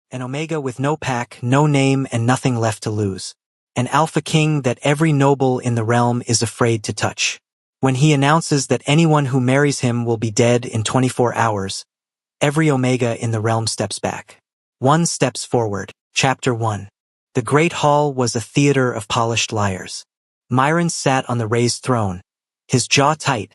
An Omega with no pack, no name, and nothing left to lose. An Alpha King that every noble in the realm is afraid to touch. When he announces that anyone who marries him will be dead in 24 hours, every Omega in the realm steps back. One steps forward. Chapter 1. The Great Hall was a theater of polished liars. Myron sat on the raised throne, his jaw tight,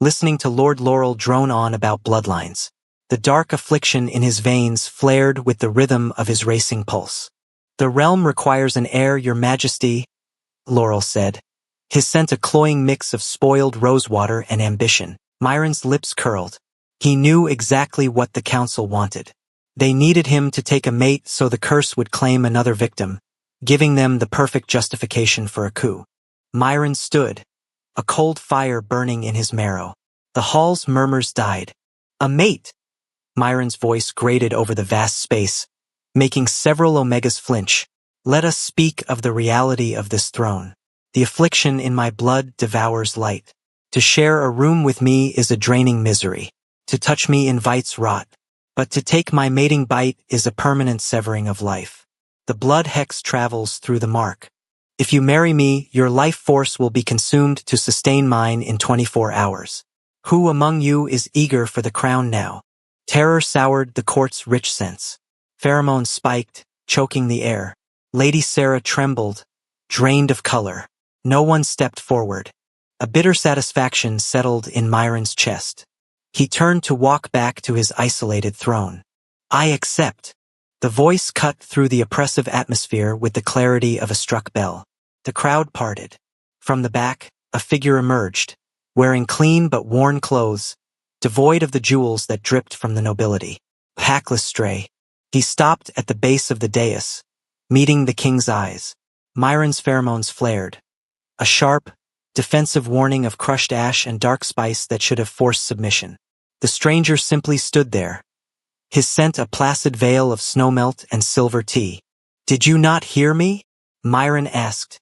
listening to Lord Laurel drone on about bloodlines. The dark affliction in his veins flared with the rhythm of his racing pulse. "The realm requires an heir, your majesty," Laurel said. His scent a cloying mix of spoiled rosewater and ambition. Myron's lips curled. He knew exactly what the council wanted. They needed him to take a mate so the curse would claim another victim, giving them the perfect justification for a coup. Myron stood, a cold fire burning in his marrow. The hall's murmurs died. "A mate!" Myron's voice grated over the vast space, making several Omegas flinch. "Let us speak of the reality of this throne. The affliction in my blood devours light. To share a room with me is a draining misery. To touch me invites rot. But to take my mating bite is a permanent severing of life. The blood hex travels through the mark. If you marry me, your life force will be consumed to sustain mine in 24 hours. Who among you is eager for the crown now?" Terror soured the court's rich scents. Pheromones spiked, choking the air. Lady Sarah trembled, drained of color. No one stepped forward. A bitter satisfaction settled in Myron's chest. He turned to walk back to his isolated throne. "I accept." The voice cut through the oppressive atmosphere with the clarity of a struck bell. The crowd parted. From the back, a figure emerged, wearing clean but worn clothes, devoid of the jewels that dripped from the nobility. Hackless stray. He stopped at the base of the dais, meeting the king's eyes. Myron's pheromones flared. A sharp, defensive warning of crushed ash and dark spice that should have forced submission. The stranger simply stood there, his scent a placid veil of snowmelt and silver tea. "Did you not hear me?" Myron asked,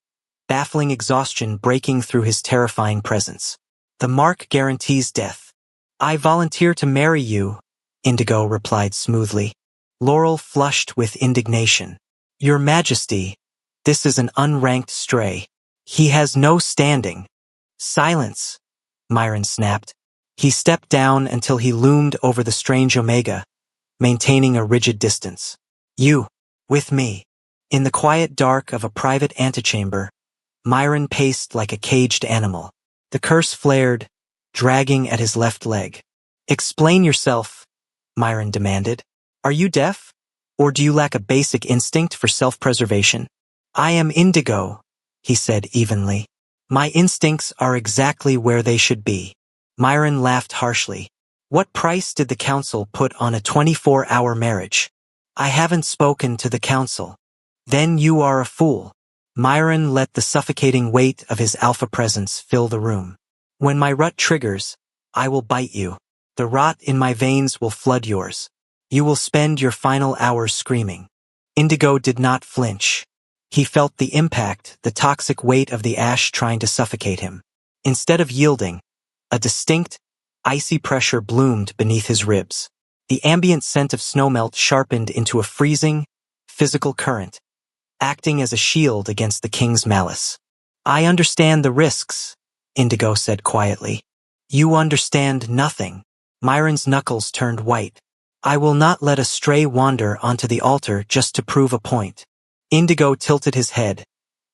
baffling exhaustion breaking through his terrifying presence. "The mark guarantees death." "I volunteer to marry you," Indigo replied smoothly. Laurel flushed with indignation. "Your Majesty, this is an unranked stray. He has no standing." "Silence," Myron snapped. He stepped down until he loomed over the strange Omega, maintaining a rigid distance. "You, with me." In the quiet dark of a private antechamber, Myron paced like a caged animal. The curse flared, dragging at his left leg. "Explain yourself," Myron demanded. "Are you deaf? Or do you lack a basic instinct for self-preservation?" "I am Indigo," he said evenly. "My instincts are exactly where they should be." Myron laughed harshly. "What price did the council put on a 24-hour marriage?" "I haven't spoken to the council." "Then you are a fool." Myron let the suffocating weight of his alpha presence fill the room. "When my rut triggers, I will bite you. The rot in my veins will flood yours. You will spend your final hours screaming." Indigo did not flinch. He felt the impact, the toxic weight of the ash trying to suffocate him. Instead of yielding, a distinct, icy pressure bloomed beneath his ribs. The ambient scent of snowmelt sharpened into a freezing, physical current, acting as a shield against the king's malice. "I understand the risks," Indigo said quietly. "You understand nothing." Myron's knuckles turned white. "I will not let a stray wander onto the altar just to prove a point." Indigo tilted his head,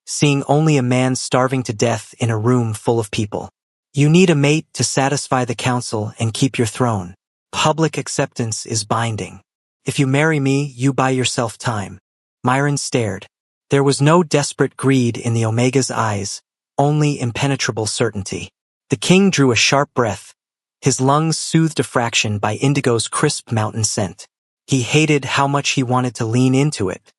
seeing only a man starving to death in a room full of people. "You need a mate to satisfy the council and keep your throne. Public acceptance is binding. If you marry me, you buy yourself time." Myron stared. There was no desperate greed in the Omega's eyes, only impenetrable certainty. The king drew a sharp breath, his lungs soothed a fraction by Indigo's crisp mountain scent. He hated how much he wanted to lean into it.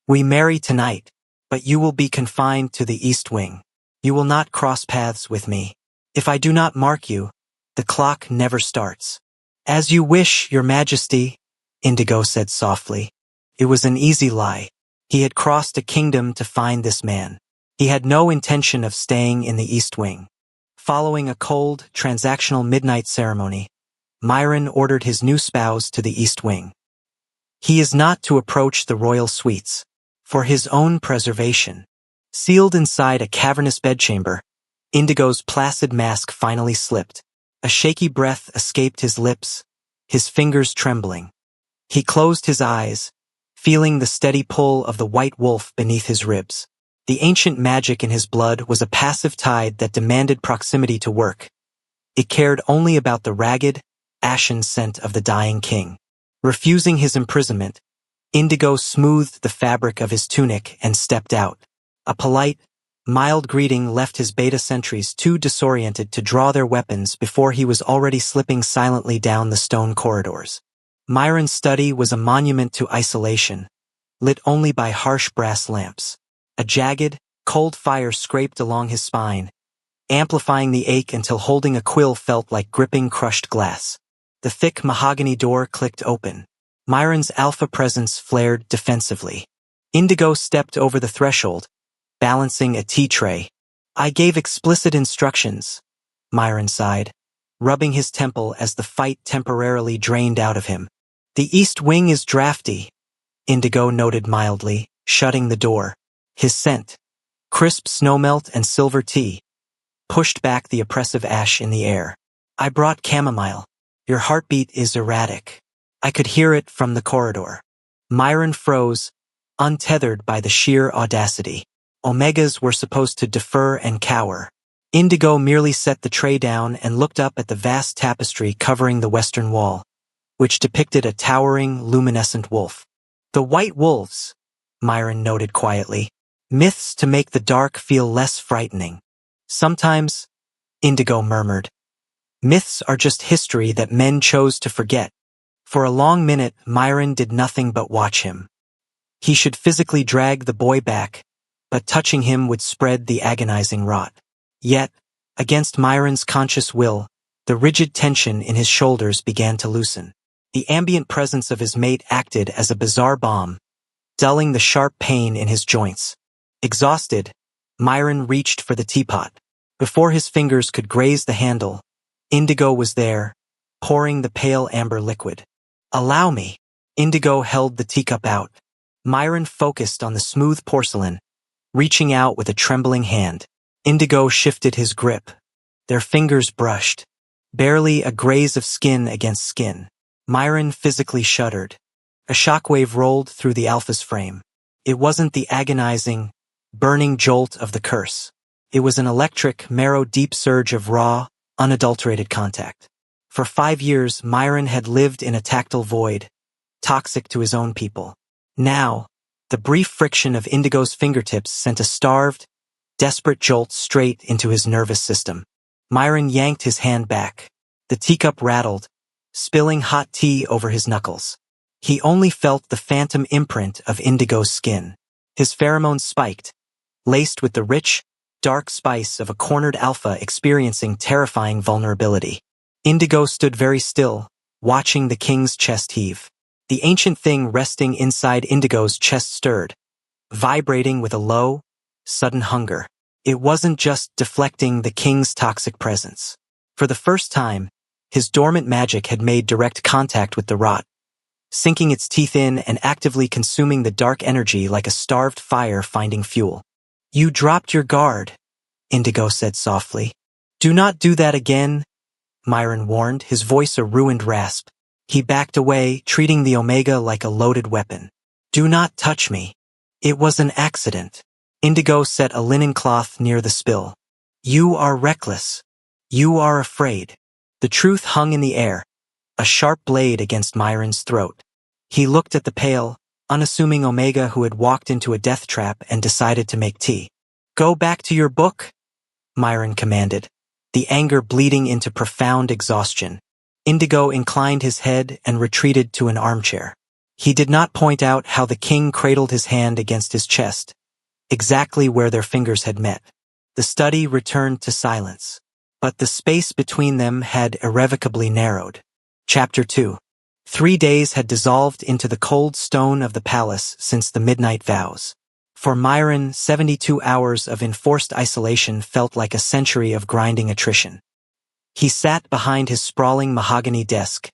"We marry tonight, but you will be confined to the East Wing. You will not cross paths with me. If I do not mark you, the clock never starts." "As you wish, your Majesty," Indigo said softly. It was an easy lie. He had crossed a kingdom to find this man. He had no intention of staying in the East Wing. Following a cold, transactional midnight ceremony, Myron ordered his new spouse to the East Wing. He is not to approach the royal suites. For his own preservation. Sealed inside a cavernous bedchamber, Indigo's placid mask finally slipped. A shaky breath escaped his lips, his fingers trembling. He closed his eyes, feeling the steady pull of the white wolf beneath his ribs. The ancient magic in his blood was a passive tide that demanded proximity to work. It cared only about the ragged, ashen scent of the dying king. Refusing his imprisonment, Indigo smoothed the fabric of his tunic and stepped out. A polite, mild greeting left his beta sentries too disoriented to draw their weapons before he was already slipping silently down the stone corridors. Myron's study was a monument to isolation, lit only by harsh brass lamps. A jagged, cold fire scraped along his spine, amplifying the ache until holding a quill felt like gripping crushed glass. The thick mahogany door clicked open. Myron's alpha presence flared defensively. Indigo stepped over the threshold, balancing a tea tray. I gave explicit instructions, Myron sighed, rubbing his temple as the fight temporarily drained out of him. The east wing is drafty, Indigo noted mildly, shutting the door. His scent, crisp snowmelt and silver tea, pushed back the oppressive ash in the air. I brought chamomile. Your heartbeat is erratic. I could hear it from the corridor. Myron froze, untethered by the sheer audacity. Omegas were supposed to defer and cower. Indigo merely set the tray down and looked up at the vast tapestry covering the western wall, which depicted a towering, luminescent wolf. The white wolves, Myron noted quietly. Myths to make the dark feel less frightening. Sometimes, Indigo murmured. Myths are just history that men chose to forget. For a long minute, Myron did nothing but watch him. He should physically drag the boy back, but touching him would spread the agonizing rot. Yet, against Myron's conscious will, the rigid tension in his shoulders began to loosen. The ambient presence of his mate acted as a bizarre balm, dulling the sharp pain in his joints. Exhausted, Myron reached for the teapot. Before his fingers could graze the handle, Indigo was there, pouring the pale amber liquid. Allow me. Indigo held the teacup out. Myron focused on the smooth porcelain, reaching out with a trembling hand. Indigo shifted his grip. Their fingers brushed, barely a graze of skin against skin. Myron physically shuddered. A shockwave rolled through the Alpha's frame. It wasn't the agonizing, burning jolt of the curse. It was an electric, marrow-deep surge of raw, unadulterated contact. For 5 years, Myron had lived in a tactile void, toxic to his own people. Now, the brief friction of Indigo's fingertips sent a starved, desperate jolt straight into his nervous system. Myron yanked his hand back. The teacup rattled, spilling hot tea over his knuckles. He only felt the phantom imprint of Indigo's skin. His pheromones spiked, laced with the rich, dark spice of a cornered alpha experiencing terrifying vulnerability. Indigo stood very still, watching the king's chest heave. The ancient thing resting inside Indigo's chest stirred, vibrating with a low, sudden hunger. It wasn't just deflecting the king's toxic presence. For the first time, his dormant magic had made direct contact with the rot, sinking its teeth in and actively consuming the dark energy like a starved fire finding fuel. You dropped your guard, Indigo said softly. Do not do that again, Myron warned, his voice a ruined rasp. He backed away, treating the Omega like a loaded weapon. Do not touch me. It was an accident. Indigo set a linen cloth near the spill. You are reckless. You are afraid. The truth hung in the air, a sharp blade against Myron's throat. He looked at the pale, unassuming Omega who had walked into a death trap and decided to make tea. Go back to your book, Myron commanded, the anger bleeding into profound exhaustion. Indigo inclined his head and retreated to an armchair. He did not point out how the king cradled his hand against his chest, exactly where their fingers had met. The study returned to silence, but the space between them had irrevocably narrowed. Chapter 2. 3 days had dissolved into the cold stone of the palace since the midnight vows. For Myron, 72 hours of enforced isolation felt like a century of grinding attrition. He sat behind his sprawling mahogany desk,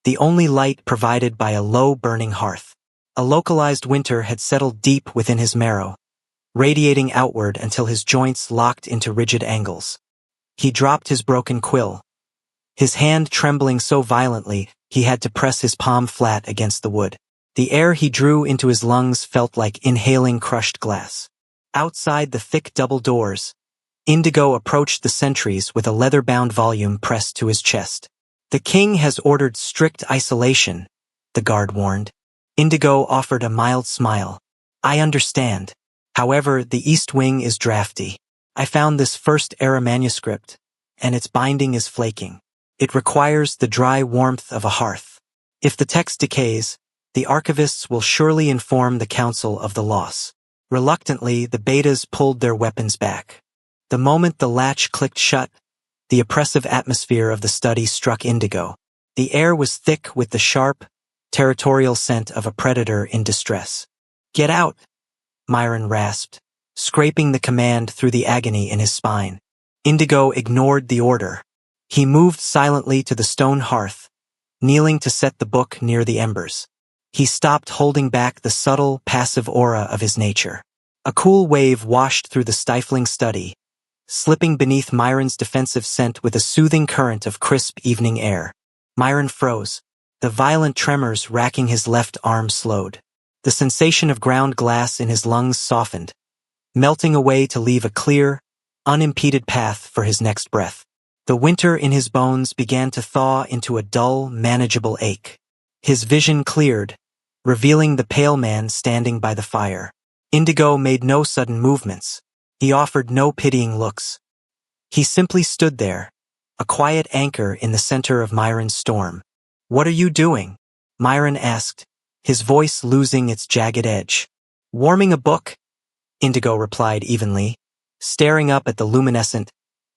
the only light provided by a low burning hearth. A localized winter had settled deep within his marrow, radiating outward until his joints locked into rigid angles. He dropped his broken quill, his hand trembling so violently he had to press his palm flat against the wood. The air he drew into his lungs felt like inhaling crushed glass. Outside the thick double doors, Indigo approached the sentries with a leather-bound volume pressed to his chest. "The king has ordered strict isolation," the guard warned. Indigo offered a mild smile. "I understand. However, the East Wing is drafty. I found this first-era manuscript, and its binding is flaking. It requires the dry warmth of a hearth. If the text decays, the archivists will surely inform the council of the loss." Reluctantly, the betas pulled their weapons back. The moment the latch clicked shut, the oppressive atmosphere of the study struck Indigo. The air was thick with the sharp, territorial scent of a predator in distress. "Get out," Myron rasped, scraping the command through the agony in his spine. Indigo ignored the order. He moved silently to the stone hearth, kneeling to set the book near the embers. He stopped holding back the subtle, passive aura of his nature. A cool wave washed through the stifling study, slipping beneath Myron's defensive scent with a soothing current of crisp evening air. Myron froze, the violent tremors racking his left arm slowed. The sensation of ground glass in his lungs softened, melting away to leave a clear, unimpeded path for his next breath. The winter in his bones began to thaw into a dull, manageable ache. His vision cleared, revealing the pale man standing by the fire. Indigo made no sudden movements. He offered no pitying looks. He simply stood there, a quiet anchor in the center of Myron's storm. "What are you doing?" Myron asked, his voice losing its jagged edge. "Warming a book," Indigo replied evenly, staring up at the luminescent,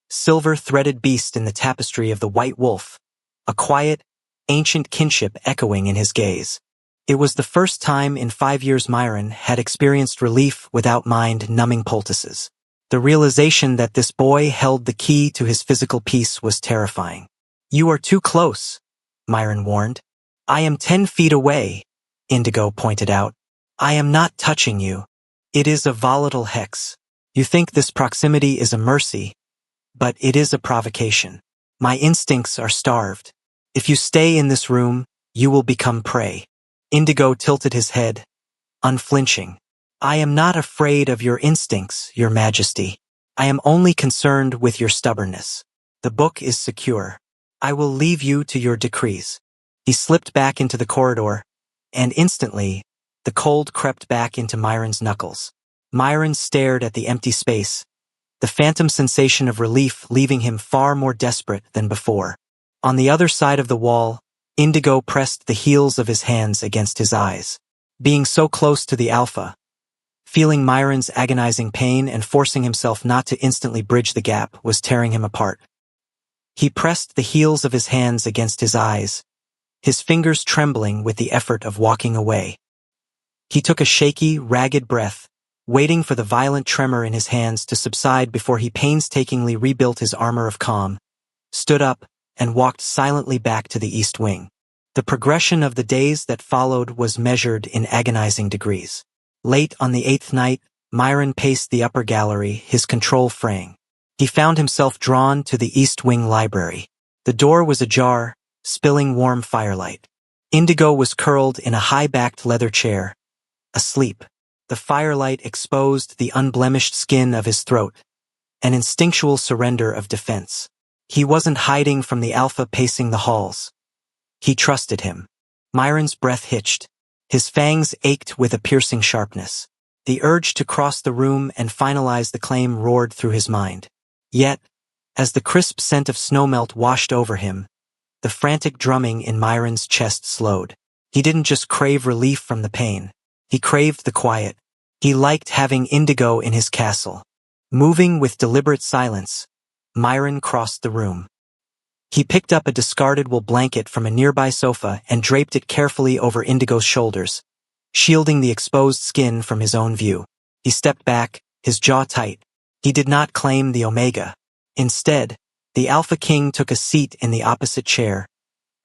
silver-threaded beast in the tapestry of the White Wolf, a quiet, ancient kinship echoing in his gaze. It was the first time in 5 years Myron had experienced relief without mind-numbing poultices. The realization that this boy held the key to his physical peace was terrifying. "You are too close," Myron warned. "I am 10 feet away," Indigo pointed out. "I am not touching you. It is a volatile hex. You think this proximity is a mercy, but it is a provocation. My instincts are starved. If you stay in this room, you will become prey." Indigo tilted his head, unflinching. "I am not afraid of your instincts, Your Majesty. I am only concerned with your stubbornness. The book is secure. I will leave you to your decrees." He slipped back into the corridor, and instantly, the cold crept back into Myron's knuckles. Myron stared at the empty space, the phantom sensation of relief leaving him far more desperate than before. On the other side of the wall, Indigo pressed the heels of his hands against his eyes. Being so close to the Alpha, feeling Myron's agonizing pain and forcing himself not to instantly bridge the gap was tearing him apart. He pressed the heels of his hands against his eyes, his fingers trembling with the effort of walking away. He took a shaky, ragged breath, waiting for the violent tremor in his hands to subside before he painstakingly rebuilt his armor of calm, stood up, and walked silently back to the East Wing. The progression of the days that followed was measured in agonizing degrees. Late on the 8th night, Myron paced the upper gallery, his control fraying. He found himself drawn to the East Wing library. The door was ajar, spilling warm firelight. Indigo was curled in a high-backed leather chair, asleep. The firelight exposed the unblemished skin of his throat, an instinctual surrender of defense. He wasn't hiding from the Alpha pacing the halls. He trusted him. Myron's breath hitched. His fangs ached with a piercing sharpness. The urge to cross the room and finalize the claim roared through his mind. Yet, as the crisp scent of snowmelt washed over him, the frantic drumming in Myron's chest slowed. He didn't just crave relief from the pain. He craved the quiet. He liked having Indigo in his castle. Moving with deliberate silence, Myron crossed the room. He picked up a discarded wool blanket from a nearby sofa and draped it carefully over Indigo's shoulders, shielding the exposed skin from his own view. He stepped back, his jaw tight. He did not claim the Omega. Instead, the Alpha King took a seat in the opposite chair,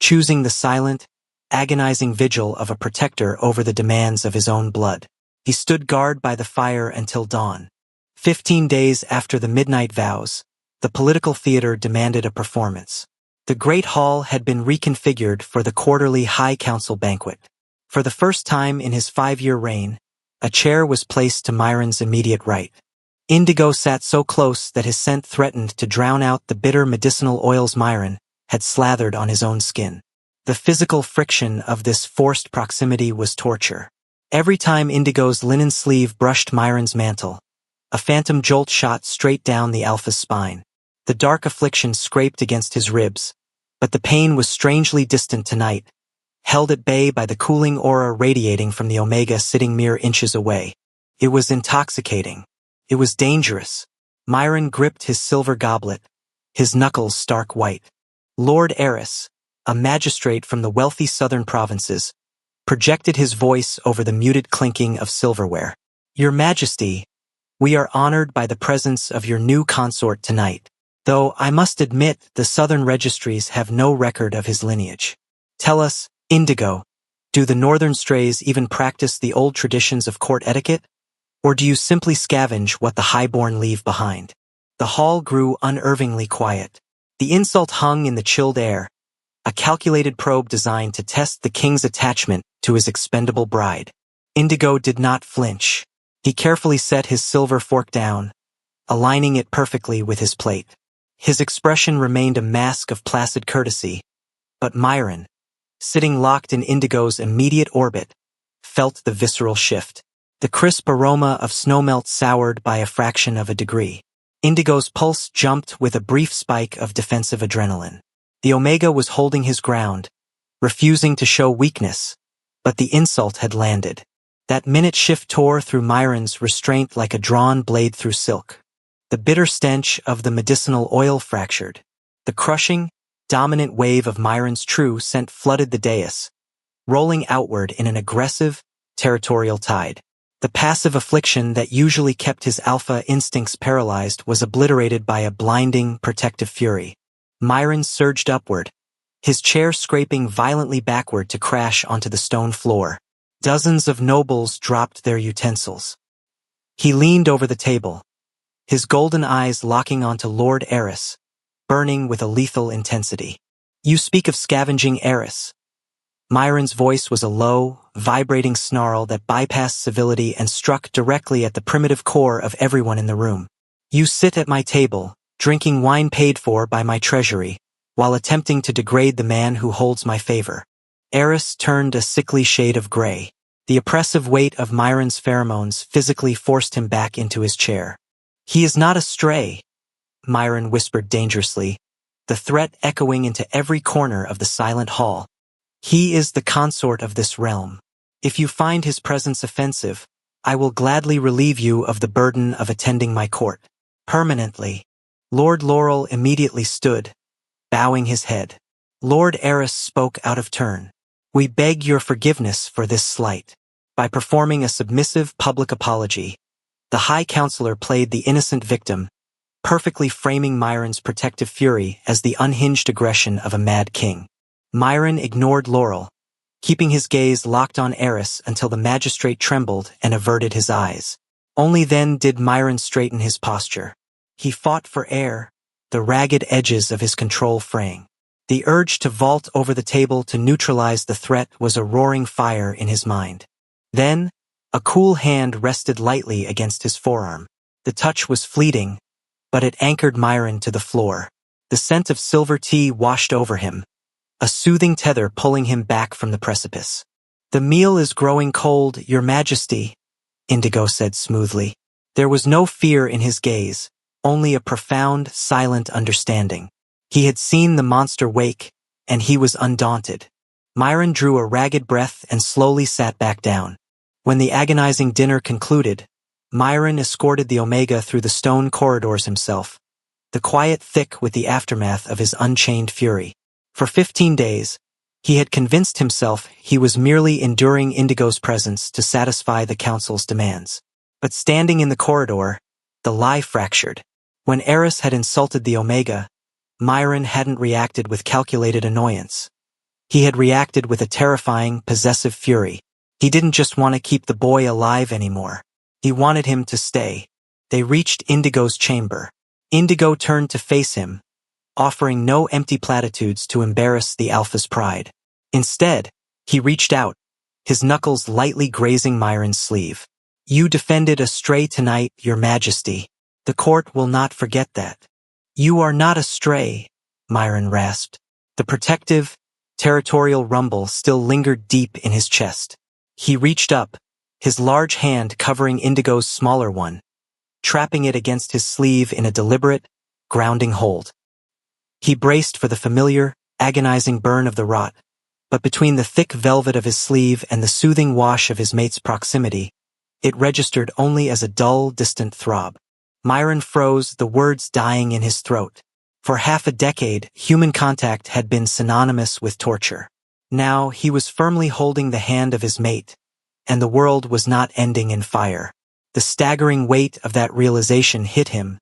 choosing the silent, agonizing vigil of a protector over the demands of his own blood. He stood guard by the fire until dawn. 15 days after the midnight vows, the political theater demanded a performance. The Great Hall had been reconfigured for the quarterly High Council banquet. For the first time in his 5-year reign, a chair was placed to Myron's immediate right. Indigo sat so close that his scent threatened to drown out the bitter medicinal oils Myron had slathered on his own skin. The physical friction of this forced proximity was torture. Every time Indigo's linen sleeve brushed Myron's mantle, a phantom jolt shot straight down the Alpha's spine. The dark affliction scraped against his ribs, but the pain was strangely distant tonight, held at bay by the cooling aura radiating from the Omega sitting mere inches away. It was intoxicating. It was dangerous. Myron gripped his silver goblet, his knuckles stark white. Lord Eris, a magistrate from the wealthy southern provinces, projected his voice over the muted clinking of silverware. Your Majesty, we are honored by the presence of your new consort tonight, though I must admit the southern registries have no record of his lineage. Tell us, Indigo, do the northern strays even practice the old traditions of court etiquette? Or do you simply scavenge what the highborn leave behind? The hall grew unervingly quiet. The insult hung in the chilled air, a calculated probe designed to test the king's attachment to his expendable bride. Indigo did not flinch. He carefully set his silver fork down, aligning it perfectly with his plate. His expression remained a mask of placid courtesy, but Myron, sitting locked in Indigo's immediate orbit, felt the visceral shift. The crisp aroma of snowmelt soured by a fraction of a degree. Indigo's pulse jumped with a brief spike of defensive adrenaline. The Omega was holding his ground, refusing to show weakness, but the insult had landed. That minute shift tore through Myron's restraint like a drawn blade through silk. The bitter stench of the medicinal oil fractured. The crushing, dominant wave of Myron's true scent flooded the dais, rolling outward in an aggressive, territorial tide. The passive affliction that usually kept his alpha instincts paralyzed was obliterated by a blinding, protective fury. Myron surged upward, his chair scraping violently backward to crash onto the stone floor. Dozens of nobles dropped their utensils. He leaned over the table, his golden eyes locking onto Lord Eris, burning with a lethal intensity. You speak of scavenging Eris. Myron's voice was a low, vibrating snarl that bypassed civility and struck directly at the primitive core of everyone in the room. You sit at my table, drinking wine paid for by my treasury, while attempting to degrade the man who holds my favor. Eris turned a sickly shade of gray. The oppressive weight of Myron's pheromones physically forced him back into his chair. He is not a stray, Myron whispered dangerously, the threat echoing into every corner of the silent hall. He is the consort of this realm. If you find his presence offensive, I will gladly relieve you of the burden of attending my court. Permanently. Lord Laurel immediately stood, bowing his head. Lord Eris spoke out of turn. We beg your forgiveness for this slight. By performing a submissive public apology, the High Counselor played the innocent victim, perfectly framing Myron's protective fury as the unhinged aggression of a mad king. Myron ignored Laurel, keeping his gaze locked on Eris until the magistrate trembled and averted his eyes. Only then did Myron straighten his posture. He fought for air, the ragged edges of his control fraying. The urge to vault over the table to neutralize the threat was a roaring fire in his mind. Then, a cool hand rested lightly against his forearm. The touch was fleeting, but it anchored Myron to the floor. The scent of silver tea washed over him, a soothing tether pulling him back from the precipice. The meal is growing cold, Your Majesty, Indigo said smoothly. There was no fear in his gaze, only a profound, silent understanding. He had seen the monster wake, and he was undaunted. Myron drew a ragged breath and slowly sat back down. When the agonizing dinner concluded, Myron escorted the Omega through the stone corridors himself, the quiet thick with the aftermath of his unchained fury. For 15 days, he had convinced himself he was merely enduring Indigo's presence to satisfy the council's demands. But standing in the corridor, the lie fractured. When Eris had insulted the Omega, Myron hadn't reacted with calculated annoyance. He had reacted with a terrifying, possessive fury. He didn't just want to keep the boy alive anymore. He wanted him to stay. They reached Indigo's chamber. Indigo turned to face him, offering no empty platitudes to embarrass the Alpha's pride. Instead, he reached out, his knuckles lightly grazing Myron's sleeve. "You defended a stray tonight, Your Majesty. The court will not forget that." "You are not a stray," Myron rasped. The protective, territorial rumble still lingered deep in his chest. He reached up, his large hand covering Indigo's smaller one, trapping it against his sleeve in a deliberate, grounding hold. He braced for the familiar, agonizing burn of the rot, but between the thick velvet of his sleeve and the soothing wash of his mate's proximity, it registered only as a dull, distant throb. Myron froze, the words dying in his throat. For half a decade, human contact had been synonymous with torture. Now he was firmly holding the hand of his mate, and the world was not ending in fire. The staggering weight of that realization hit him,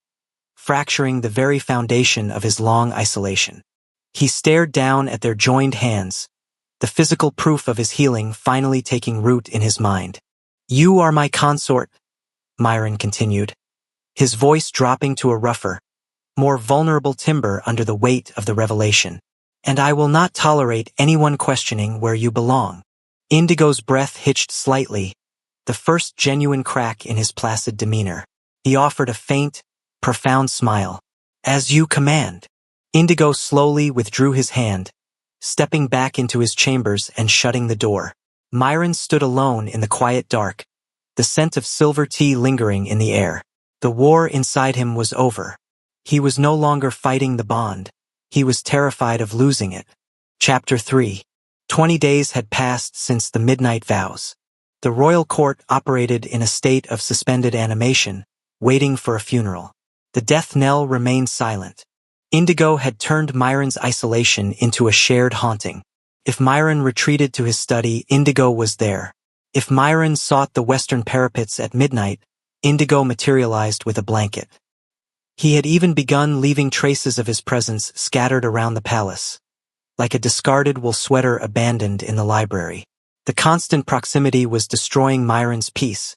fracturing the very foundation of his long isolation. He stared down at their joined hands, the physical proof of his healing finally taking root in his mind. "You are my consort," Myron continued, his voice dropping to a rougher, more vulnerable timbre under the weight of the revelation. "And I will not tolerate anyone questioning where you belong." Indigo's breath hitched slightly, the first genuine crack in his placid demeanor. He offered a faint, profound smile. "As you command." Indigo slowly withdrew his hand, stepping back into his chambers and shutting the door. Myron stood alone in the quiet dark, the scent of silver tea lingering in the air. The war inside him was over. He was no longer fighting the bond. He was terrified of losing it. Chapter 3. 20 days had passed since the midnight vows. The royal court operated in a state of suspended animation, waiting for a funeral. The death knell remained silent. Indigo had turned Myron's isolation into a shared haunting. If Myron retreated to his study, Indigo was there. If Myron sought the western parapets at midnight, Indigo materialized with a blanket. He had even begun leaving traces of his presence scattered around the palace, like a discarded wool sweater abandoned in the library. The constant proximity was destroying Myron's peace,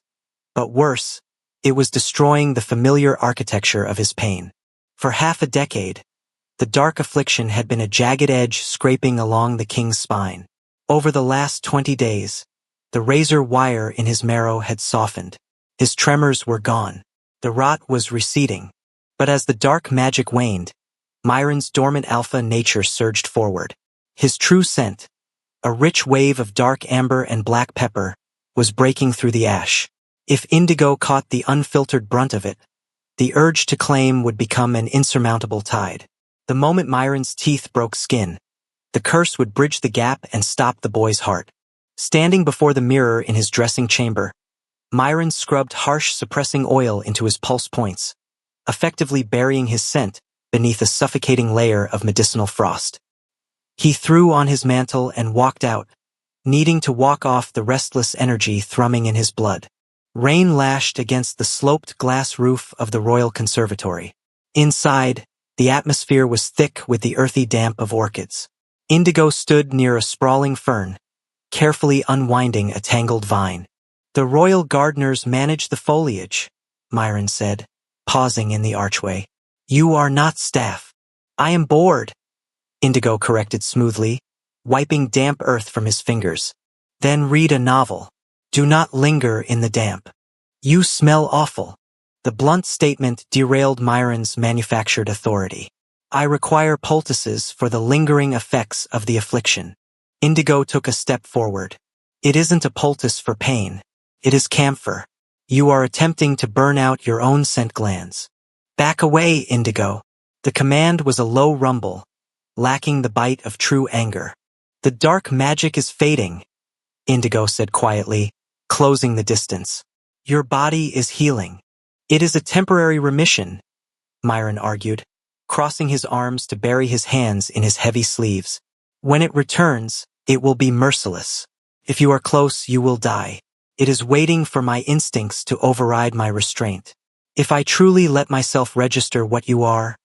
but worse, it was destroying the familiar architecture of his pain. For half a decade, the dark affliction had been a jagged edge scraping along the king's spine. Over the last 20 days, the razor wire in his marrow had softened. His tremors were gone. The rot was receding. But as the dark magic waned, Myron's dormant alpha nature surged forward. His true scent, a rich wave of dark amber and black pepper, was breaking through the ash. If Indigo caught the unfiltered brunt of it, the urge to claim would become an insurmountable tide. The moment Myron's teeth broke skin, the curse would bridge the gap and stop the boy's heart. Standing before the mirror in his dressing chamber, Myron scrubbed harsh suppressing oil into his pulse points, effectively burying his scent beneath a suffocating layer of medicinal frost. He threw on his mantle and walked out, needing to walk off the restless energy thrumming in his blood. Rain lashed against the sloped glass roof of the royal conservatory. Inside, the atmosphere was thick with the earthy damp of orchids. Indigo stood near a sprawling fern, carefully unwinding a tangled vine. "The royal gardeners manage the foliage," Myron said, pausing in the archway. "You are not staff." "I am bored," Indigo corrected smoothly, wiping damp earth from his fingers. "Then read a novel. Do not linger in the damp. You smell awful." The blunt statement derailed Myron's manufactured authority. "I require poultices for the lingering effects of the affliction." Indigo took a step forward. "It isn't a poultice for pain. It is camphor. You are attempting to burn out your own scent glands." "Back away, Indigo." The command was a low rumble, lacking the bite of true anger. "The dark magic is fading," Indigo said quietly, closing the distance. "Your body is healing." "It is a temporary remission," Myron argued, crossing his arms to bury his hands in his heavy sleeves. "When it returns, it will be merciless. If you are close, you will die. It is waiting for my instincts to override my restraint. If I truly let myself register what you are,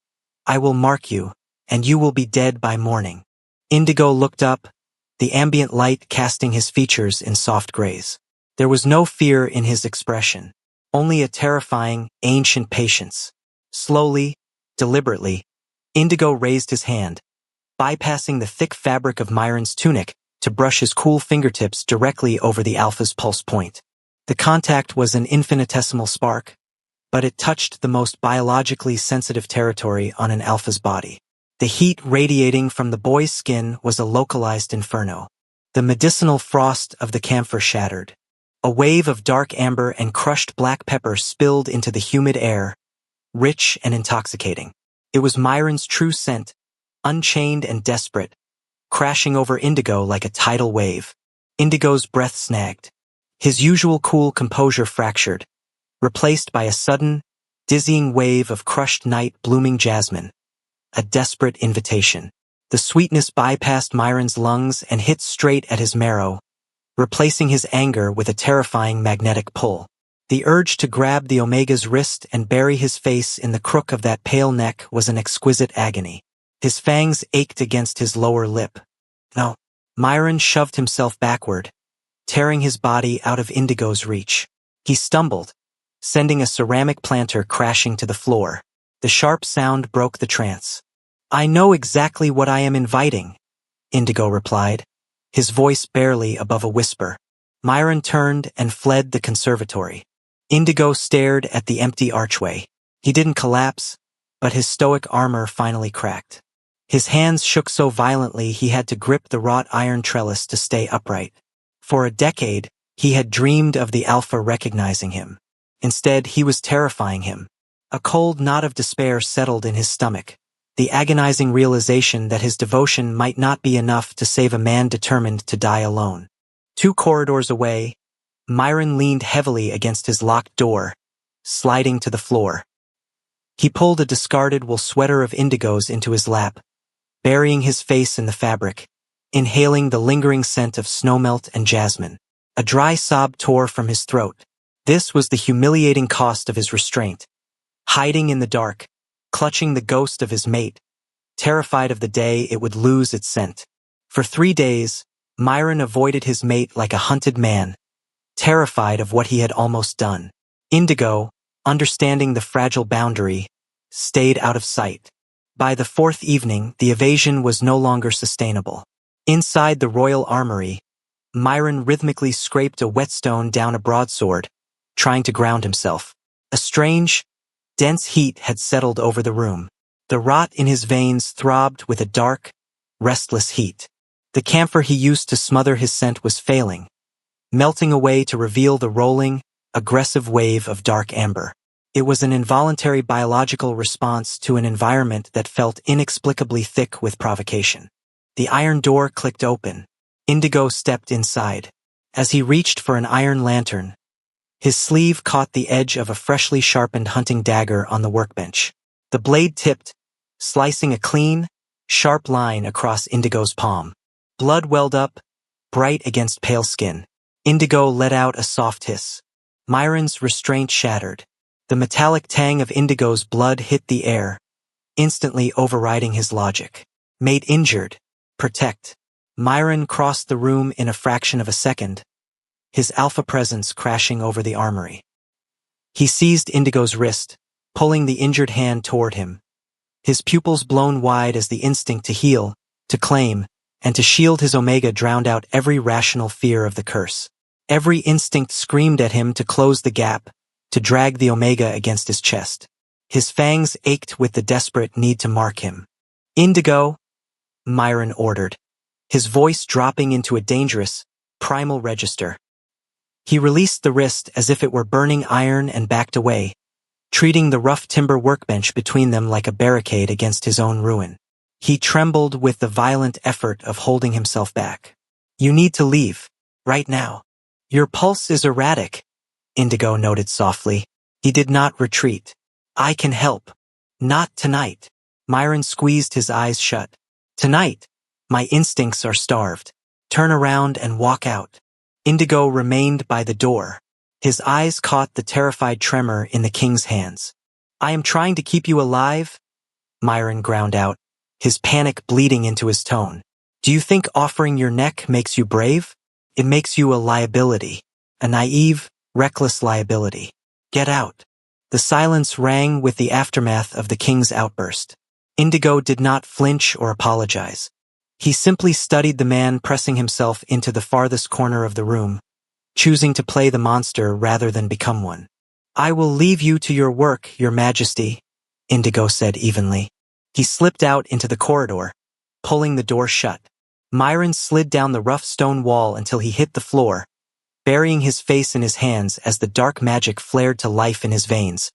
I will mark you, and you will be dead by morning." Indigo looked up, the ambient light casting his features in soft grays. There was no fear in his expression, only a terrifying, ancient patience. Slowly, deliberately, Indigo raised his hand, bypassing the thick fabric of Myron's tunic to brush his cool fingertips directly over the Alpha's pulse point. The contact was an infinitesimal spark, but it touched the most biologically sensitive territory on an Alpha's body. The heat radiating from the boy's skin was a localized inferno. The medicinal frost of the camphor shattered. A wave of dark amber and crushed black pepper spilled into the humid air, rich and intoxicating. It was Myron's true scent, unchained and desperate, crashing over Indigo like a tidal wave. Indigo's breath snagged. His usual cool composure fractured, replaced by a sudden, dizzying wave of crushed night blooming jasmine. A desperate invitation. The sweetness bypassed Myron's lungs and hit straight at his marrow, replacing his anger with a terrifying magnetic pull. The urge to grab the Omega's wrist and bury his face in the crook of that pale neck was an exquisite agony. His fangs ached against his lower lip. No. Myron shoved himself backward, tearing his body out of Indigo's reach. He stumbled, sending a ceramic planter crashing to the floor. The sharp sound broke the trance. "I know exactly what I am inviting," Indigo replied, his voice barely above a whisper. Myron turned and fled the conservatory. Indigo stared at the empty archway. He didn't collapse, but his stoic armor finally cracked. His hands shook so violently he had to grip the wrought iron trellis to stay upright. For a decade, he had dreamed of the Alpha recognizing him. Instead, he was terrifying him. A cold knot of despair settled in his stomach, the agonizing realization that his devotion might not be enough to save a man determined to die alone. 2 corridors away, Myron leaned heavily against his locked door, sliding to the floor. He pulled a discarded wool sweater of Indigo's into his lap, burying his face in the fabric, inhaling the lingering scent of snowmelt and jasmine. A dry sob tore from his throat. This was the humiliating cost of his restraint. Hiding in the dark, clutching the ghost of his mate, terrified of the day it would lose its scent. For 3 days, Myron avoided his mate like a hunted man, terrified of what he had almost done. Indigo, understanding the fragile boundary, stayed out of sight. By the 4th evening, the evasion was no longer sustainable. Inside the royal armory, Myron rhythmically scraped a whetstone down a broadsword, trying to ground himself. A strange, dense heat had settled over the room. The rot in his veins throbbed with a dark, restless heat. The camphor he used to smother his scent was failing, melting away to reveal the rolling, aggressive wave of dark amber. It was an involuntary biological response to an environment that felt inexplicably thick with provocation. The iron door clicked open. Indigo stepped inside. As he reached for an iron lantern, his sleeve caught the edge of a freshly sharpened hunting dagger on the workbench. The blade tipped, slicing a clean, sharp line across Indigo's palm. Blood welled up, bright against pale skin. Indigo let out a soft hiss. Myron's restraint shattered. The metallic tang of Indigo's blood hit the air, instantly overriding his logic. Mate injured. Protect. Myron crossed the room in a fraction of a second, his Alpha presence crashing over the armory. He seized Indigo's wrist, pulling the injured hand toward him, his pupils blown wide as the instinct to heal, to claim, and to shield his Omega drowned out every rational fear of the curse. Every instinct screamed at him to close the gap, to drag the Omega against his chest. His fangs ached with the desperate need to mark him. "Indigo," Myron ordered, his voice dropping into a dangerous, primal register. He released the wrist as if it were burning iron and backed away, treating the rough timber workbench between them like a barricade against his own ruin. He trembled with the violent effort of holding himself back. "You need to leave, right now. Your pulse is erratic," Indigo noted softly. He did not retreat. "I can help." "Not tonight." Myron squeezed his eyes shut. "Tonight, my instincts are starved. Turn around and walk out." Indigo remained by the door. His eyes caught the terrified tremor in the king's hands. "I am trying to keep you alive," Myron ground out, his panic bleeding into his tone. Do you think offering your neck makes you brave? It makes you a liability. A naive, reckless liability. Get out. The silence rang with the aftermath of the king's outburst. Indigo did not flinch or apologize. He simply studied the man pressing himself into the farthest corner of the room, choosing to play the monster rather than become one. I will leave you to your work, Your Majesty, Indigo said evenly. He slipped out into the corridor, pulling the door shut. Myron slid down the rough stone wall until he hit the floor, burying his face in his hands as the dark magic flared to life in his veins,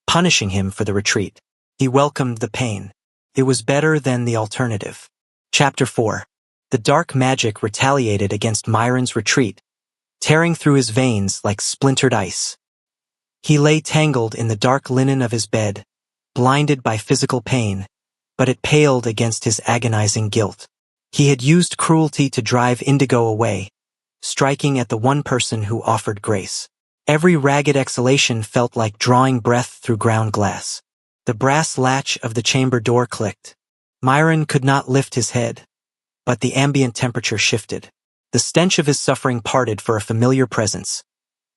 punishing him for the retreat. He welcomed the pain. It was better than the alternative. Chapter 4. The dark magic retaliated against Myron's retreat, tearing through his veins like splintered ice. He lay tangled in the dark linen of his bed, blinded by physical pain, but it paled against his agonizing guilt. He had used cruelty to drive Indigo away, striking at the one person who offered grace. Every ragged exhalation felt like drawing breath through ground glass. The brass latch of the chamber door clicked. Myron could not lift his head, but the ambient temperature shifted. The stench of his suffering parted for a familiar presence.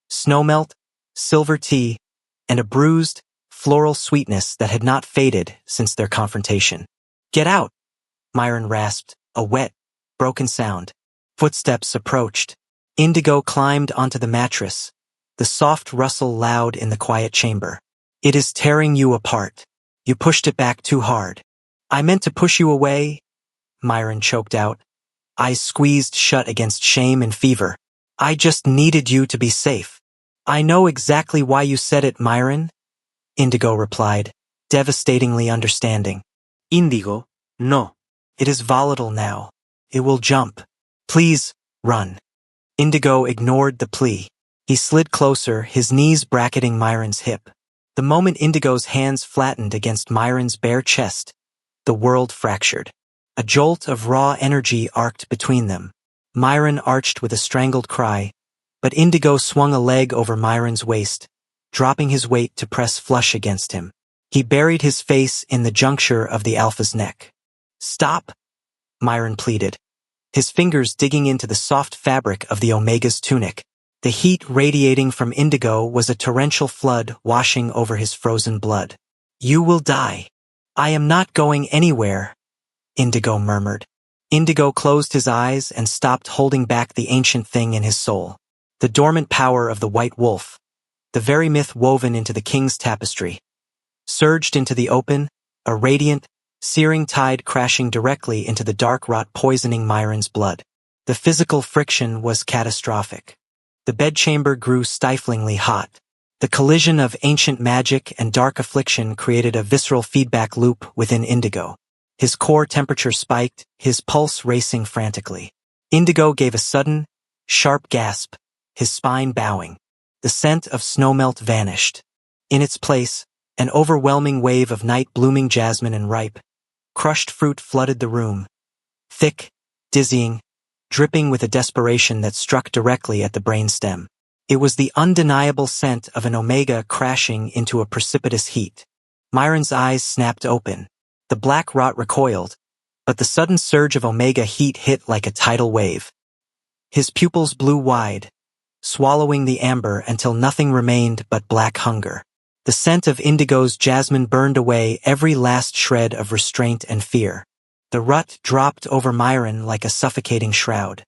Snowmelt, silver tea, and a bruised, floral sweetness that had not faded since their confrontation. Get out, Myron rasped, a wet, broken sound. Footsteps approached. Indigo climbed onto the mattress, the soft rustle loud in the quiet chamber. It is tearing you apart. You pushed it back too hard. I meant to push you away, Myron choked out, eyes squeezed shut against shame and fever. I just needed you to be safe. I know exactly why you said it, Myron, Indigo replied, devastatingly understanding. Indigo, no. It is volatile now. It will jump. Please, run. Indigo ignored the plea. He slid closer, his knees bracketing Myron's hip. The moment Indigo's hands flattened against Myron's bare chest, the world fractured. A jolt of raw energy arced between them. Myron arched with a strangled cry, but Indigo swung a leg over Myron's waist, dropping his weight to press flush against him. He buried his face in the juncture of the Alpha's neck. Stop, Myron pleaded, his fingers digging into the soft fabric of the Omega's tunic. The heat radiating from Indigo was a torrential flood washing over his frozen blood. You will die. I am not going anywhere, Indigo murmured. Indigo closed his eyes and stopped holding back the ancient thing in his soul. The dormant power of the white wolf, the very myth woven into the king's tapestry, surged into the open, a radiant, searing tide crashing directly into the dark rot poisoning Myron's blood. The physical friction was catastrophic. The bedchamber grew stiflingly hot. The collision of ancient magic and dark affliction created a visceral feedback loop within Indigo. His core temperature spiked, his pulse racing frantically. Indigo gave a sudden, sharp gasp, his spine bowing. The scent of snowmelt vanished. In its place, an overwhelming wave of night-blooming jasmine and ripe, crushed fruit flooded the room. Thick, dizzying, dripping with a desperation that struck directly at the brainstem. It was the undeniable scent of an Omega crashing into a precipitous heat. Myron's eyes snapped open. The black rot recoiled, but the sudden surge of Omega heat hit like a tidal wave. His pupils blew wide, swallowing the amber until nothing remained but black hunger. The scent of Indigo's jasmine burned away every last shred of restraint and fear. The rut dropped over Myron like a suffocating shroud.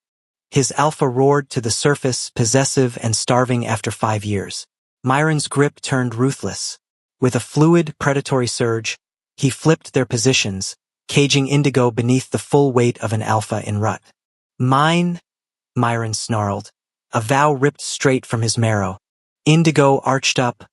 His alpha roared to the surface, possessive and starving after 5 years. Myron's grip turned ruthless. With a fluid, predatory surge, he flipped their positions, caging Indigo beneath the full weight of an alpha in rut. Mine, Myron snarled, a vow ripped straight from his marrow. Indigo arched up,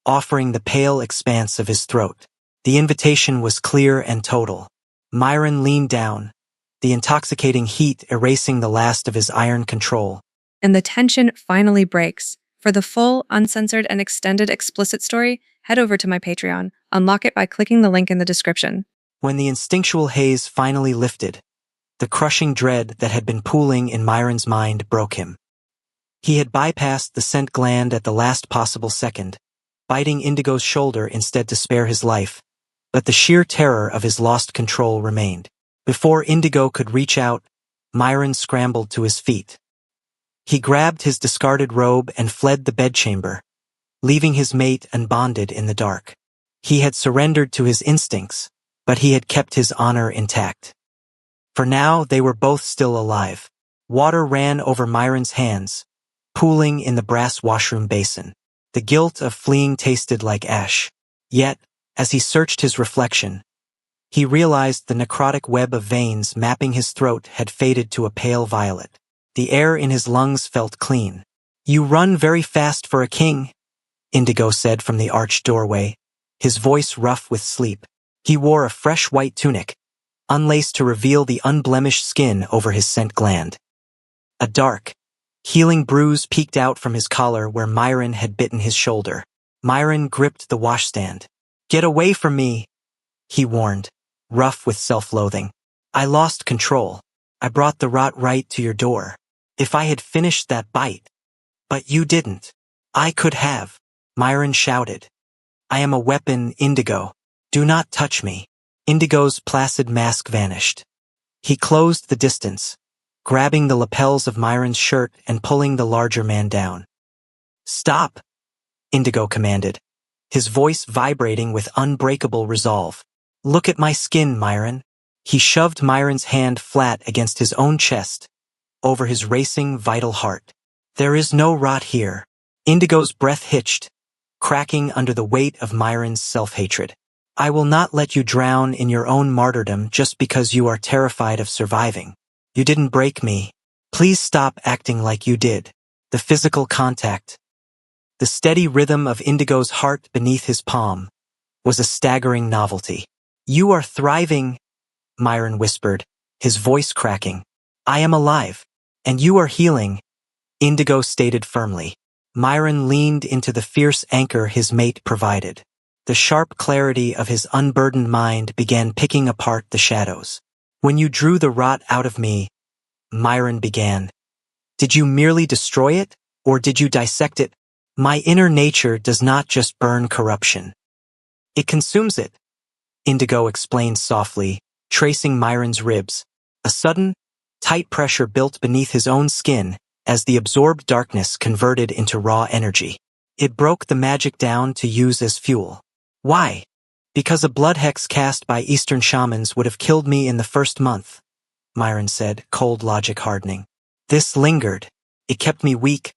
offering the pale expanse of his throat. The invitation was clear and total. Myron leaned down, the intoxicating heat erasing the last of his iron control. And the tension finally breaks. For the full, uncensored, and extended explicit story, head over to my Patreon. Unlock it by clicking the link in the description. When the instinctual haze finally lifted, the crushing dread that had been pooling in Myron's mind broke him. He had bypassed the scent gland at the last possible second, biting Indigo's shoulder instead to spare his life, but the sheer terror of his lost control remained. Before Indigo could reach out, Myron scrambled to his feet. He grabbed his discarded robe and fled the bedchamber, leaving his mate unbonded in the dark. He had surrendered to his instincts, but he had kept his honor intact. For now, they were both still alive. Water ran over Myron's hands, pooling in the brass washroom basin. The guilt of fleeing tasted like ash. Yet, as he searched his reflection, he realized the necrotic web of veins mapping his throat had faded to a pale violet. The air in his lungs felt clean. "You run very fast for a king," Indigo said from the arched doorway, his voice rough with sleep. He wore a fresh white tunic, unlaced to reveal the unblemished skin over his scent gland. A dark, healing bruise peeked out from his collar where Myron had bitten his shoulder. Myron gripped the washstand. "Get away from me," he warned, rough with self-loathing. "I lost control. I brought the rot right to your door. If I had finished that bite. But you didn't." "I could have," Myron shouted. "I am a weapon, Indigo. Do not touch me." Indigo's placid mask vanished. He closed the distance, grabbing the lapels of Myron's shirt and pulling the larger man down. "Stop," Indigo commanded, his voice vibrating with unbreakable resolve. "Look at my skin, Myron." He shoved Myron's hand flat against his own chest, over his racing, vital heart. "There is no rot here." Indigo's breath hitched, cracking under the weight of Myron's self-hatred. "I will not let you drown in your own martyrdom just because you are terrified of surviving. You didn't break me. Please stop acting like you did." The physical contact, the steady rhythm of Indigo's heart beneath his palm, was a staggering novelty. "You are thriving," Myron whispered, his voice cracking. "I am alive. And you are healing," Indigo stated firmly. Myron leaned into the fierce anchor his mate provided. The sharp clarity of his unburdened mind began picking apart the shadows. "When you drew the rot out of me," Myron began, "did you merely destroy it, or did you dissect it? My inner nature does not just burn corruption. It consumes it," Indigo explained softly, tracing Myron's ribs. A sudden, tight pressure built beneath his own skin as the absorbed darkness converted into raw energy. It broke the magic down to use as fuel. "Why?" "Because a blood hex cast by Eastern shamans would have killed me in the first month," Myron said, cold logic hardening. "This lingered. It kept me weak,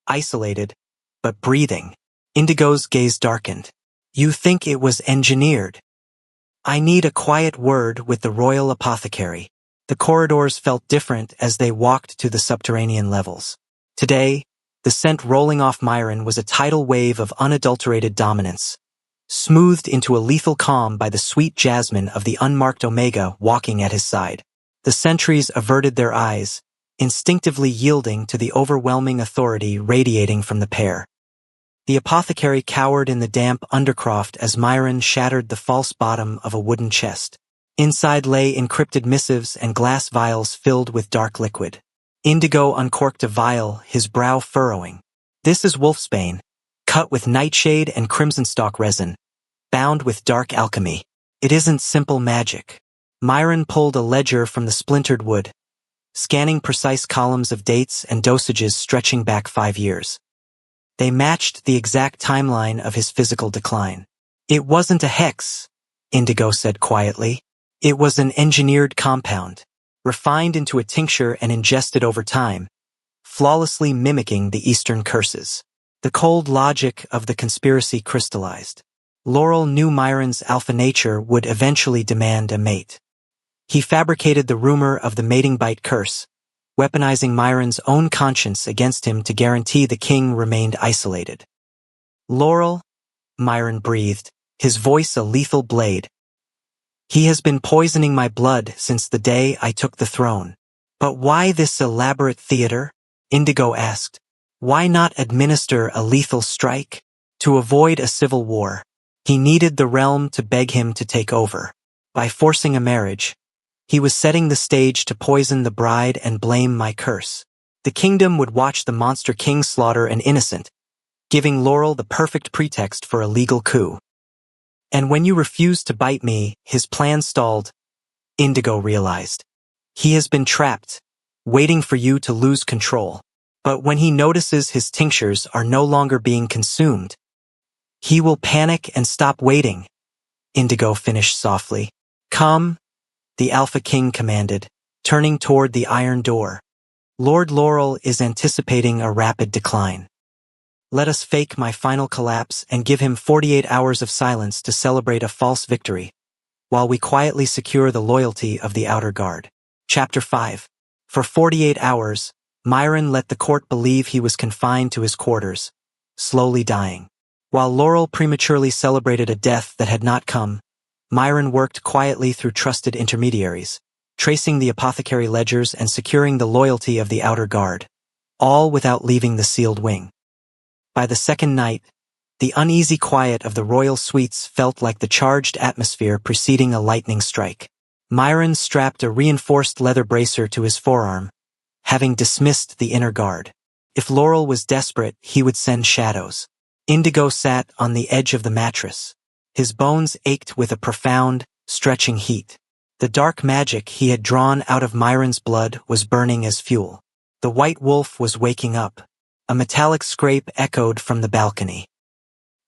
isolated, but breathing." Indigo's gaze darkened. "You think it was engineered?" "I need a quiet word with the royal apothecary." The corridors felt different as they walked to the subterranean levels. Today, the scent rolling off Myron was a tidal wave of unadulterated dominance, smoothed into a lethal calm by the sweet jasmine of the unmarked Omega walking at his side. The sentries averted their eyes, instinctively yielding to the overwhelming authority radiating from the pair. The apothecary cowered in the damp undercroft as Myron shattered the false bottom of a wooden chest. Inside lay encrypted missives and glass vials filled with dark liquid. Indigo uncorked a vial, his brow furrowing. "This is wolfsbane, cut with nightshade and crimson stalk resin, bound with dark alchemy. It isn't simple magic." Myron pulled a ledger from the splintered wood, scanning precise columns of dates and dosages stretching back 5 years. They matched the exact timeline of his physical decline. "It wasn't a hex," Indigo said quietly. "It was an engineered compound, refined into a tincture and ingested over time, flawlessly mimicking the Eastern curses." The cold logic of the conspiracy crystallized. Laurel knew Myron's alpha nature would eventually demand a mate. He fabricated the rumor of the mating bite curse, weaponizing Myron's own conscience against him to guarantee the king remained isolated. "Laurel," Myron breathed, his voice a lethal blade. "He has been poisoning my blood since the day I took the throne." "But why this elaborate theater?" Indigo asked. "Why not administer a lethal strike?" "To avoid a civil war. He needed the realm to beg him to take over. By forcing a marriage, he was setting the stage to poison the bride and blame my curse. The kingdom would watch the monster king slaughter an innocent, giving Laurel the perfect pretext for a legal coup. And when you refused to bite me, his plan stalled," Indigo realized. "He has been trapped, waiting for you to lose control. But when he notices his tinctures are no longer being consumed, he will panic and stop waiting, Indigo finished softly. Come, the Alpha King commanded, turning toward the iron door. Lord Laurel is anticipating a rapid decline. Let us fake my final collapse and give him 48 hours of silence to celebrate a false victory, while we quietly secure the loyalty of the outer guard. Chapter 5. For 48 hours, Myron let the court believe he was confined to his quarters, slowly dying. While Laurel prematurely celebrated a death that had not come, Myron worked quietly through trusted intermediaries, tracing the apothecary ledgers and securing the loyalty of the outer guard, all without leaving the sealed wing. By the second night, the uneasy quiet of the royal suites felt like the charged atmosphere preceding a lightning strike. Myron strapped a reinforced leather bracer to his forearm, having dismissed the inner guard. If Laurel was desperate, he would send shadows. Indigo sat on the edge of the mattress. His bones ached with a profound, stretching heat. The dark magic he had drawn out of Myron's blood was burning as fuel. The white wolf was waking up. A metallic scrape echoed from the balcony.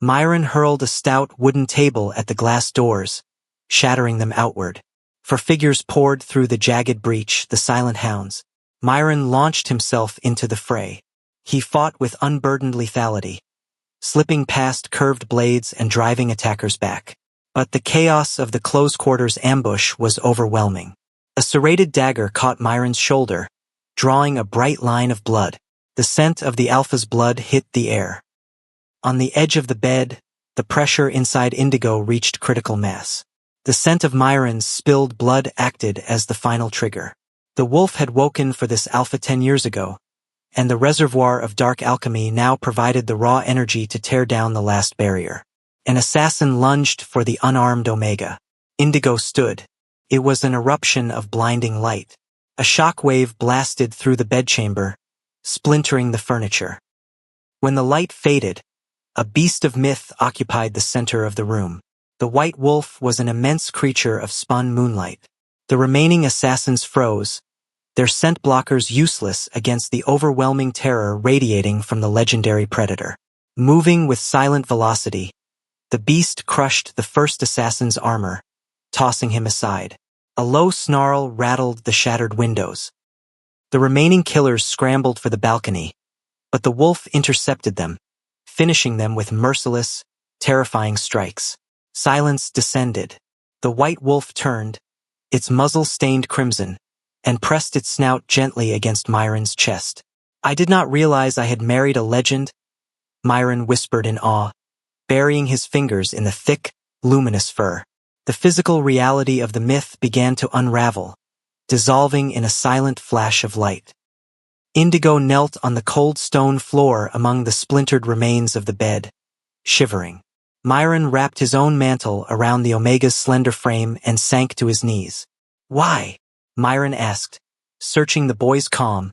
Myron hurled a stout wooden table at the glass doors, shattering them outward. For figures poured through the jagged breach, the silent hounds. Myron launched himself into the fray. He fought with unburdened lethality, slipping past curved blades and driving attackers back. But the chaos of the close-quarters ambush was overwhelming. A serrated dagger caught Myron's shoulder, drawing a bright line of blood. The scent of the Alpha's blood hit the air. On the edge of the bed, the pressure inside Indigo reached critical mass. The scent of Myron's spilled blood acted as the final trigger. The wolf had woken for this Alpha 10 years ago, and the reservoir of dark alchemy now provided the raw energy to tear down the last barrier. An assassin lunged for the unarmed Omega. Indigo stood. It was an eruption of blinding light. A shockwave blasted through the bedchamber, splintering the furniture. When the light faded, a beast of myth occupied the center of the room. The white wolf was an immense creature of spun moonlight. The remaining assassins froze, their scent blockers useless against the overwhelming terror radiating from the legendary predator. Moving with silent velocity, the beast crushed the first assassin's armor, tossing him aside. A low snarl rattled the shattered windows. The remaining killers scrambled for the balcony, but the wolf intercepted them, finishing them with merciless, terrifying strikes. Silence descended. The white wolf turned, its muzzle stained crimson, and pressed its snout gently against Myron's chest. I did not realize I had married a legend, Myron whispered in awe, burying his fingers in the thick, luminous fur. The physical reality of the myth began to unravel, dissolving in a silent flash of light. Indigo knelt on the cold stone floor among the splintered remains of the bed, shivering. Myron wrapped his own mantle around the Omega's slender frame and sank to his knees. Why? Myron asked, searching the boy's calm,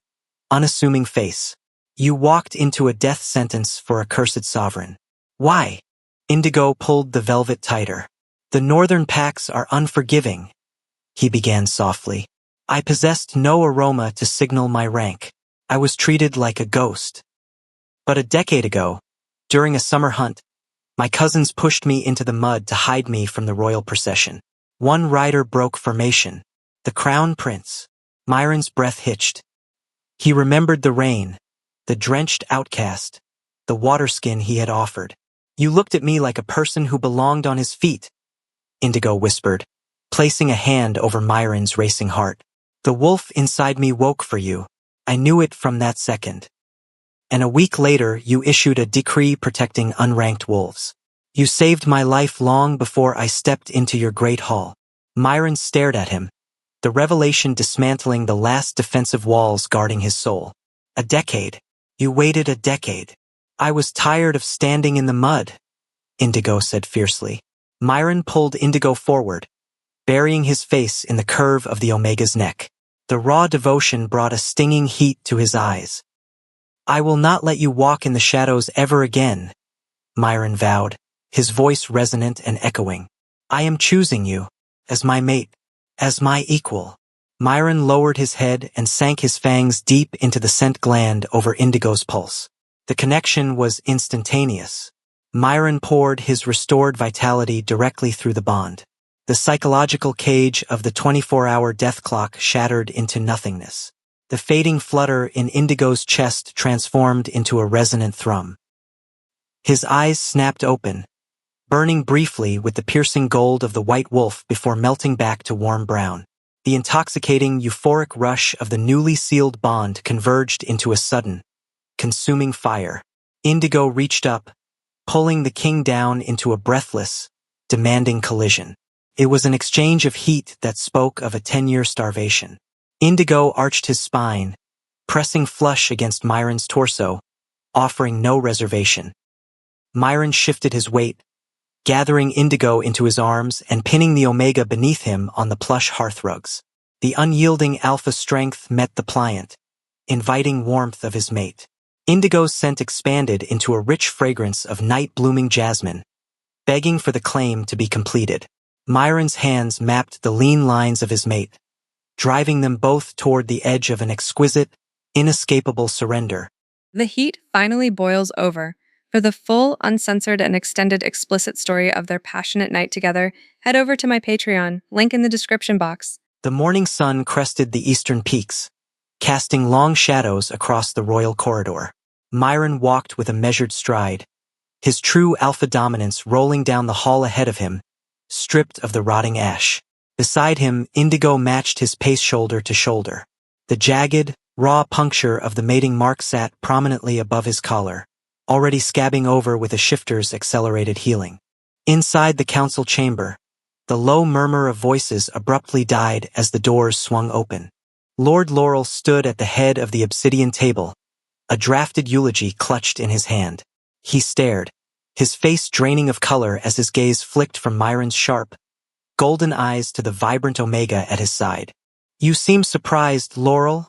unassuming face. You walked into a death sentence for a cursed sovereign. Why? Indigo pulled the velvet tighter. The northern packs are unforgiving, he began softly. I possessed no aroma to signal my rank. I was treated like a ghost. But a decade ago, during a summer hunt, my cousins pushed me into the mud to hide me from the royal procession. One rider broke formation. The crown prince. Myron's breath hitched. He remembered the rain, the drenched outcast, the waterskin he had offered. You looked at me like a person who belonged on his feet, Indigo whispered, placing a hand over Myron's racing heart. The wolf inside me woke for you. I knew it from that second. And a week later, you issued a decree protecting unranked wolves. You saved my life long before I stepped into your great hall. Myron stared at him, the revelation dismantling the last defensive walls guarding his soul. A decade. You waited a decade. I was tired of standing in the mud, Indigo said fiercely. Myron pulled Indigo forward, burying his face in the curve of the Omega's neck. The raw devotion brought a stinging heat to his eyes. I will not let you walk in the shadows ever again, Myron vowed, his voice resonant and echoing. I am choosing you, as my mate, as my equal. Myron lowered his head and sank his fangs deep into the scent gland over Indigo's pulse. The connection was instantaneous. Myron poured his restored vitality directly through the bond. The psychological cage of the 24-hour death clock shattered into nothingness. The fading flutter in Indigo's chest transformed into a resonant thrum. His eyes snapped open, burning briefly with the piercing gold of the white wolf before melting back to warm brown. The intoxicating, euphoric rush of the newly sealed bond converged into a sudden, consuming fire. Indigo reached up, pulling the king down into a breathless, demanding collision. It was an exchange of heat that spoke of a 10-year starvation. Indigo arched his spine, pressing flush against Myron's torso, offering no reservation. Myron shifted his weight, gathering Indigo into his arms and pinning the Omega beneath him on the plush hearthrugs. The unyielding alpha strength met the pliant, inviting warmth of his mate. Indigo's scent expanded into a rich fragrance of night-blooming jasmine, begging for the claim to be completed. Myron's hands mapped the lean lines of his mate, driving them both toward the edge of an exquisite, inescapable surrender. The heat finally boils over. For the full, uncensored, and extended explicit story of their passionate night together, head over to my Patreon, link in the description box. The morning sun crested the eastern peaks, casting long shadows across the royal corridor. Myron walked with a measured stride, his true alpha dominance rolling down the hall ahead of him, stripped of the rotting ash. Beside him, Indigo matched his pace shoulder to shoulder. The jagged, raw puncture of the mating mark sat prominently above his collar, already scabbing over with a shifter's accelerated healing. Inside the council chamber, the low murmur of voices abruptly died as the doors swung open. Lord Laurel stood at the head of the obsidian table, a drafted eulogy clutched in his hand. He stared, his face draining of color as his gaze flicked from Myron's sharp, golden eyes to the vibrant Omega at his side. "You seem surprised, Laurel,"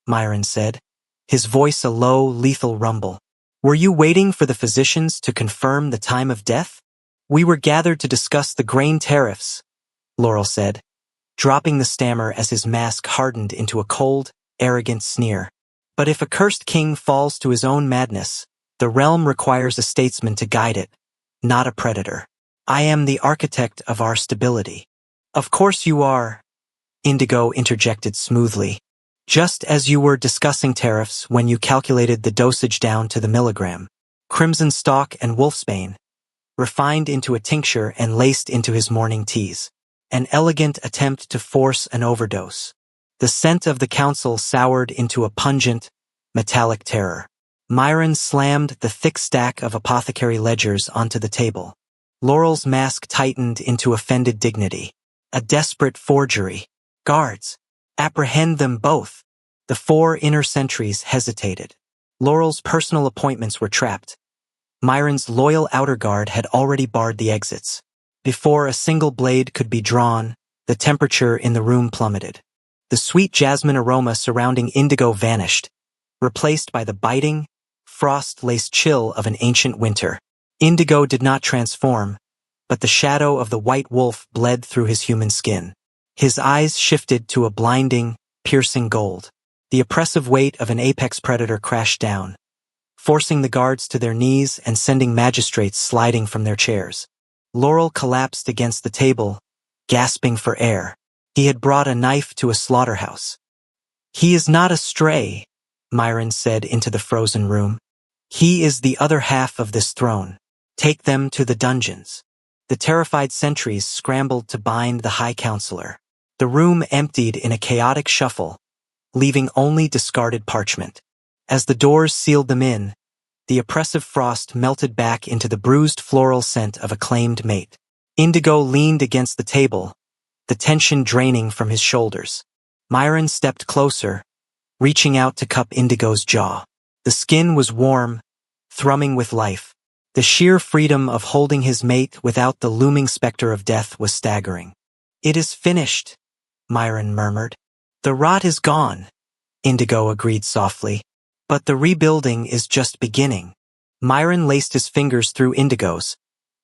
Myron said, his voice a low, lethal rumble. "Were you waiting for the physicians to confirm the time of death?" "We were gathered to discuss the grain tariffs," Laurel said, dropping the stammer as his mask hardened into a cold, arrogant sneer. "But if a cursed king falls to his own madness, the realm requires a statesman to guide it, not a predator. I am the architect of our stability." "Of course you are," Indigo interjected smoothly. "Just as you were discussing tariffs when you calculated the dosage down to the milligram. Crimson stalk and wolfsbane, refined into a tincture and laced into his morning teas. An elegant attempt to force an overdose. The scent of the council soured into a pungent, metallic terror. Myron slammed the thick stack of apothecary ledgers onto the table. Laurel's mask tightened into offended dignity. A desperate forgery. "Guards, apprehend them both." The 4 inner sentries hesitated. Laurel's personal appointments were trapped. Myron's loyal outer guard had already barred the exits. Before a single blade could be drawn, the temperature in the room plummeted. The sweet jasmine aroma surrounding Indigo vanished, replaced by the biting, frost-laced chill of an ancient winter. Indigo did not transform, but the shadow of the white wolf bled through his human skin. His eyes shifted to a blinding, piercing gold. The oppressive weight of an apex predator crashed down, forcing the guards to their knees and sending magistrates sliding from their chairs. Laurel collapsed against the table, gasping for air. He had brought a knife to a slaughterhouse. "He is not a stray," Myron said into the frozen room. "He is the other half of this throne. Take them to the dungeons." The terrified sentries scrambled to bind the High Counselor. The room emptied in a chaotic shuffle, leaving only discarded parchment. As the doors sealed them in, the oppressive frost melted back into the bruised floral scent of a claimed mate. Indigo leaned against the table, the tension draining from his shoulders. Myron stepped closer, reaching out to cup Indigo's jaw. The skin was warm, thrumming with life. The sheer freedom of holding his mate without the looming specter of death was staggering. "It is finished," Myron murmured. "The rot is gone," Indigo agreed softly. "But the rebuilding is just beginning." Myron laced his fingers through Indigo's,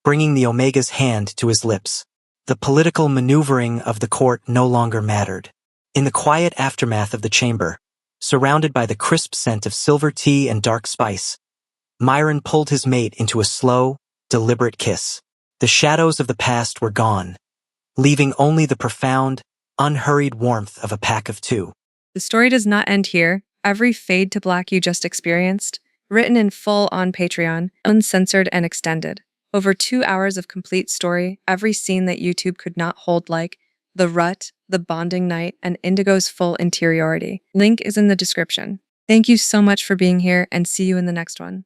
bringing the Omega's hand to his lips. The political maneuvering of the court no longer mattered. In the quiet aftermath of the chamber, surrounded by the crisp scent of silver tea and dark spice, Myron pulled his mate into a slow, deliberate kiss. The shadows of the past were gone, leaving only the profound, unhurried warmth of a pack of two. The story does not end here. Every fade to black you just experienced, written in full on Patreon, uncensored and extended. Over 2 hours of complete story, every scene that YouTube could not hold, like the rut, the bonding night, and Indigo's full interiority. Link is in the description. Thank you so much for being here, and see you in the next one.